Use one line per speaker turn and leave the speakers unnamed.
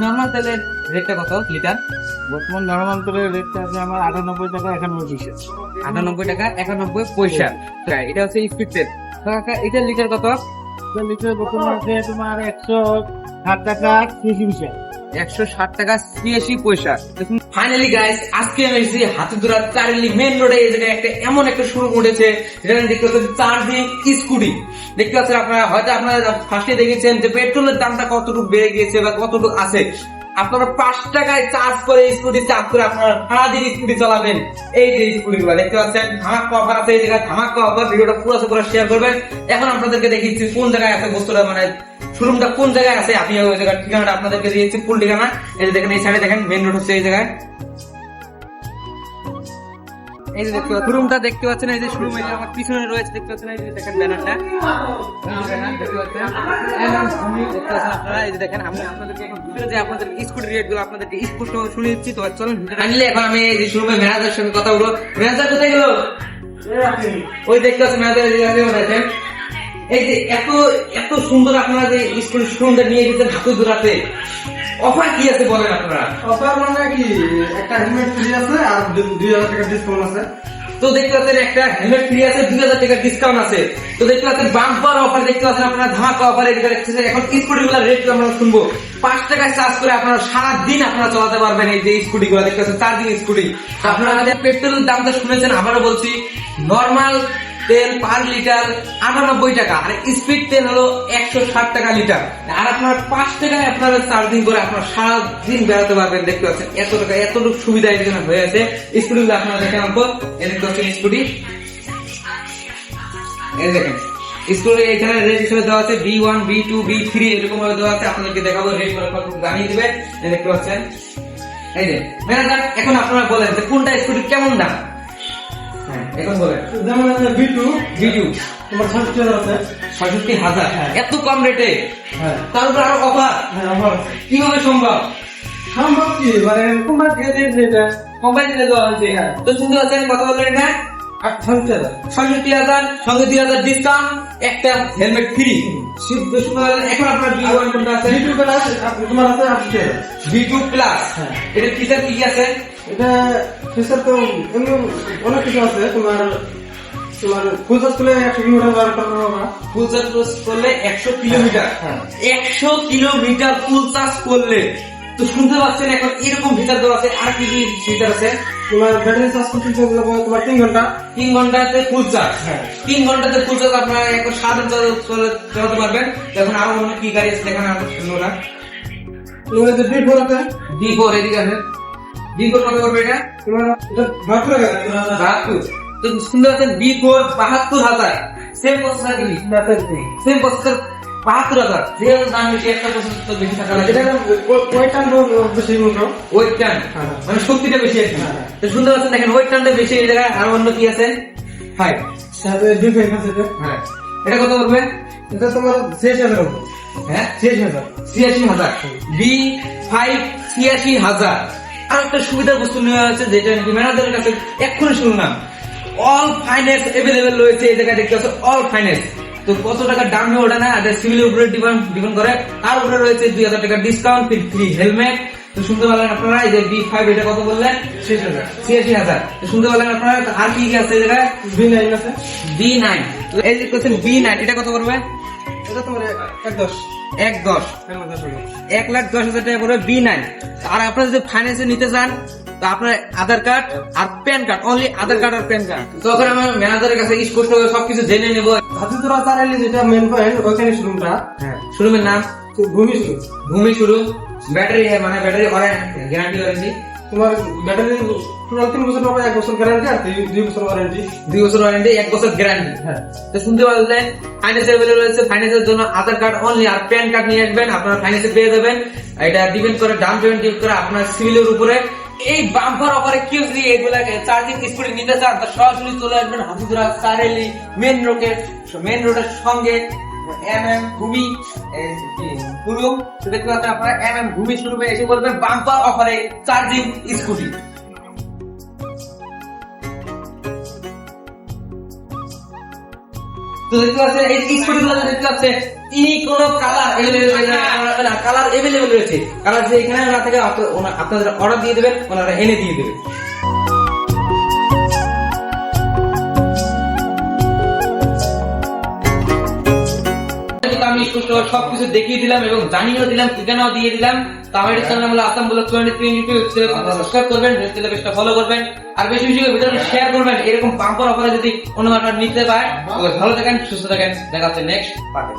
Normal তেলের রেটটা কত লিটার?
বর্তমান নরমাল তেলের রেটটা আছে আমার 98 টাকা 91 পয়সা।
98 টাকা 91 পয়সা। এটা হচ্ছে স্পিড তেল। তো কাকা এটার লিটার কত?
লিটার বর্তমান আছে তোমার 160 টাকা 80 পয়সা।
160 টাকা 86 পয়সা। ফাইনালি গাইস, আজকে আমি এসেছি হাতিদুরা চারিলি মেন রোডে। এই জায়গায় একটা এমন একটা শোরুম উঠেছে যেখানে দেখতে পাচ্ছেন চার্জিং স্কুটি। দেখতে পাচ্ছেন আপনারা, হয়তো আপনারা ফার্স্টে দেখেছেন যে পেট্রোলের দামটা কতটুকু বেড়ে গিয়েছে বা কতটুকু আছে। আপনারা 5 টাকায় চার্জ করে স্কুটি চার্জ করে আপনারা সারাদিন স্কুটি চালাবেন। এই যে স্কুটি গুলো দেখতে পাচ্ছেন, ধামাকা অফার আছে এই জায়গায়, ধামাকা অফার। ভিডিওটা পুরো শেয়ার করবেন। এখন আপনাদেরকে দেখিয়েছি কোন জায়গায় আছে বস্তুটা, মানে শোরুমটা কোন জায়গায় আছে। আমি ওই জায়গার ঠিকানাটা আপনাদেরকে দিয়েছি, ফুল ঠিকানা। এই যে দেখেন, এই সাইডে দেখেন মেন রোড হচ্ছে এই জায়গায়। এই যে দেখতে পাচ্ছেন শোরুমটা, দেখতে পাচ্ছেন এই যে শোরুম আমার পিছনে রয়েছে, দেখতে পাচ্ছেন এই যে দেখেন ব্যানারটা, দেখতে পাচ্ছেন আপনারা। এই যে দেখেন, আমি আপনাদেরকে এখন ভিতরে যে আপনাদের স্কুটি রেট গুলো আপনাদেরকে স্পষ্ট শুনে দিচ্ছি। তো চলুন ফাইনালি এখন আমি এই যে শোরুমের ম্যানেজারের সঙ্গে কথা বলবো। ম্যানেজার কোথায় গেল? ওই দেখতে পাচ্ছেন ম্যানেজার দেখেন। এই যে এত এত সুন্দর আপনারা যে স্কুল শোরুমটা নিয়ে গেছেন হাতিদুরাতে, অফার কি আছে বলেন আপনারা?
অফার মানে কি, একটা হেলমেট ফ্রি আছে আর 2000 টাকা ডিসকাউন্ট আছে।
তো দেখতে পাচ্ছেন একটা হেলমেট ফ্রি আছে, 2000 টাকা ডিসকাউন্ট আছে। তো দেখতে পাচ্ছেন বাম্পার অফার, দেখতে পাচ্ছেন আপনারা ধামাকা অফার। এখন স্কুটি গুলা রেট আমরা শুনবো। 5 টাকায় চার্জ করে আপনারা সারাদিন আপনারা চালাতে পারবেন এই যে স্কুটি গুলা, দেখতে পাচ্ছেন চার্জিং স্কুটি। আপনারা পেট্রোলের দামটা শুনেছেন, আবারও বলছি, নর্মাল তেল পার লিটার 98 টাকা, আর স্পিড তেল হলো 160 টাকা লিটার। আর আপনার 5 টাকায় আপনারা চার্জিং করে আপনারা সারাদিন বেড়াতে পারবেন। দেখতে পাচ্ছেন এত টাকা, এতটুকু সুবিধা এখানে হয়ে আছে। স্কুটি গুলো আপনারা দেখেন, দেখতে পাচ্ছেন স্কুটি, এই দেখেন স্কুটি এখানে রেট হিসেবে দেওয়া আছে B1 B2 B3 এরকম ভাবে দেওয়া আছে। আপনাদেরকে দেখাবো, রেট জানিয়ে দিবে। দেখতে পাচ্ছেন এই যে ম্যানেজার, এখন আপনারা বলেন যে কোনটা স্কুটি কেমন দাম? এখন বলেন।
যেমন আছে B2 তোমার 60,000 আছে।
65,000, এত কম রেটে?
হ্যাঁ,
তার উপর আরো অফার,
অফার
কিভাবে সম্ভব?
সম্ভব কি, মানে কোম্পানি থেকে দিয়েছে এটা।
কোম্পানি থেকে দেওয়া হয়েছে। তো শুনতে পাচ্ছেন কথা বললেন না?
68,000
সঙ্গে 2,000 ডিসকাউন্ট, একটা হেলমেট ফ্রি। এখন আপনার B1 কোনটা আছে?
B2 প্লাস তোমার আছে 80,000।
B2 প্লাস,
হ্যাঁ।
এটা ফিচার কি কি আছে?
এটা ফিচার তো এমনি অনেক কিছু আছে। তোমার ফুল চার্জ করলে 100 কিলোমিটার রান করতে পারবা।
ফুল চার্জ করলে 100 কিলোমিটার,
হ্যাঁ।
100 কিলোমিটার ফুল চার্জ করলে। তো শুনতে পাচ্ছেন এখন এরকম ফিচার দেওয়া আছে। আর কি কি ফিচার আছে?
তোমার ব্যাটারি চার্জ করতে লাগবে তোমার 3 ঘন্টা।
3 ঘন্টাতে ফুল চার্জ।
হ্যাঁ।
3 ঘন্টাতে ফুল চার্জ আপনারা এখন সাধারণ চালাতে পারবেন। এখন আরো অন্য কি গাড়ি আছে দেখেন আমরা।
তোমার যে B4 আছে,
D4 এদিকে আছে। D4 কত করবে এটা?
তোমার এটা 72 টাকা।
72। তো শুনতে পাচ্ছেন B4 72,000। সেম প্রসেসর কি? Same processor 72,000। যে দাম বেশি, একটা প্রসেসর বেশি টাকা লাগে।
এটা ওয়েটটা বেশি মনে হয়।
ওয়েট টান,
হ্যাঁ।
মানে শক্তিটা বেশি আছে।
হ্যাঁ।
তো শুনতে পাচ্ছেন দেখেন ওয়েট টানটা বেশি। এই জায়গায় আর অন্য কি আছে? হাই,
সাথে ডিফেন্স আছে এটা।
হ্যাঁ, এটা কত করবে?
এটা তোমার 86,000 হবে।
হ্যাঁ,
86,000।
86,000। B5 86,000। আর একটা সুবিধার বস্তু নেওয়া হয়েছে, যেটা নাকি ম্যানেজারের কাছে এক্ষুনি শুনলাম। অল ফাইন্যান্স এভেলেবেল রয়েছে এই জায়গায়, দেখতে পাচ্ছ অল ফাইন্যান্স। তো কত টাকা দাম নেই ওটা না, এটা সিভিলের উপরে ডিপেন্ড করে। আর উপরে রয়েছে 2,000 টাকা ডিসকাউন্ট, ফ্রি হেলমেট। তো শুনতে পারলেন আপনারা, এই যে B5 এটা কত বললেন? 86,000। তো শুনতে পারলেন আপনারা। আর কি কি আছে এই জায়গায়?
B9 আছে।
B9। তো এই যে কোশ্চেন B9, এটা কত করবে?
এটা তোমার 110।
110, 1,10,000 টাকা করে B9। আর আপনারা যদি ফাইন্যান্সে নিতে চান, তো আপনার আধার কার্ড আর প্যান কার্ড, অনলি আধার কার্ড আর প্যান কার্ড। তো ওখানে আমার ম্যানেজারের কাছে স্পষ্ট সবকিছু জেনে নেবো।
হাতিদুরা চারাইলে যেটা মেন পয়েন্ট, ওখানে শোরুমটা।
হ্যাঁ, শোরুমের নাম
ভূমি শোরুম।
ভূমি শুরু। ব্যাটারি, মানে ব্যাটারি গ্যারান্টি ওয়ারেন্টি?
তোমার ব্যাটারি টোটাল 3 বছর পাবে, 1 বছর গ্যারান্টি আর 2 বছর ওয়ারেন্টি।
2 বছর ওয়ারেন্টি, 1 বছর গ্যারান্টি।
হ্যাঁ।
তো শুনতে পারলেন, ফাইন্যান্স অ্যাভেলেবল রয়েছে। ফাইন্যান্সের জন্য আধার কার্ড অনলি আর প্যান কার্ড নিয়ে আসবেন, আপনারা ফাইন্যান্সে পেয়ে যাবেন। এটা ডিপেন্ড করে, ডাউন পেমেন্ট করে আপনার সিভিলের উপরে। এই বাম্পার অফারে কেউ যদি এগুলা চার্জিং স্কুটি নিতে চান, তো সরাসরি চলে আসবেন হাতিদুরা চারেলি মেন রোডের সঙ্গে ভূমি শোরুম। দেখতে পাচ্ছেন আপনারা ভূমি শোরুমে এসে বলবেন বাম্পার অফারে চার্জিং স্কুটি। তো দেখতে পাচ্ছেন এই স্কুটি গুলো দেখতে পাচ্ছেন কি কোন কালার কালার এভেলেবেল রয়েছে, কালার যে এখানে না থাকে আপনারা অর্ডার দিয়ে দেবেন, ওনারা এনে দিয়ে দেবেন। আমি স্পষ্ট সবকিছু দেখিয়ে দিলাম এবং জানিয়েও দিলাম, ঠিকানাও দিয়ে দিলাম। তো আমার চ্যানেল হলো আসাম ব্লগ 23 ইউটিউব সাবস্ক্রাইব করবেন, পেজটা ফলো করবেন, আর বেশি বেশি ভিডিওটা শেয়ার করবেন। এরকম পাম্পার অফারে যদি অন্য আপনারা নিতে পায়, ভালো থাকেন, সুস্থ থাকেন, দেখা হচ্ছে নেক্সট পার্টে।